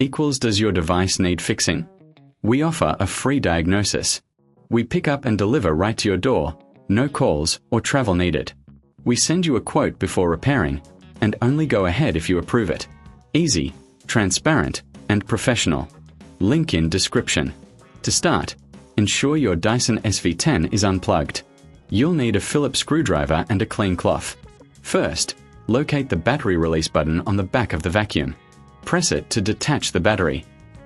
equals does your device need fixing? We offer a free diagnosis. We pick up and deliver right to your door, no calls or travel needed. We send you a quote before repairing, and only go ahead if you approve it. Easy, transparent, and professional. Link in description. To start, ensure your Dyson SV10 is unplugged. You'll need a Phillips screwdriver and a clean cloth. First, locate the battery release button on the back of the vacuum. Press it to detach the battery.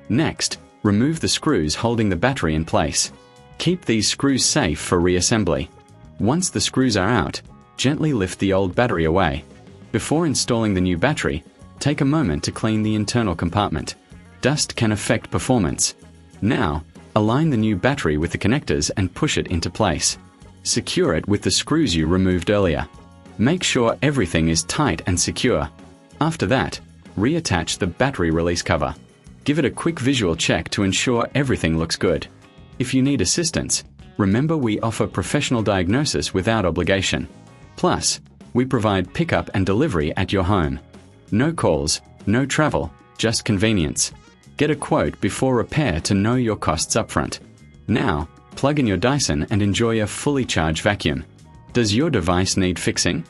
Next, remove the screws holding the battery in place. Keep these screws safe for reassembly. Once the screws are out, gently lift the old battery away. Before installing the new battery, take a moment to clean the internal compartment. Dust can affect performance. Now, align the new battery with the connectors and push it into place. Secure it with the screws you removed earlier. Make sure everything is tight and secure. After that, reattach the battery release cover. Give it a quick visual check to ensure everything looks good. If you need assistance, remember we offer professional diagnosis without obligation. Plus, we provide pickup and delivery at your home. No calls, no travel, just convenience. Get a quote before repair to know your costs upfront. Now, plug in your Dyson and enjoy a fully charged vacuum. Does your device need fixing?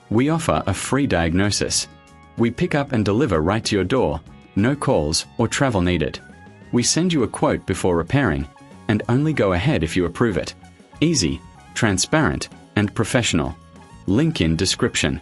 We offer a free diagnosis. We pick up and deliver right to your door, no calls or travel needed. We send you a quote before repairing, and only go ahead if you approve it. Easy, transparent, and professional. Link in description.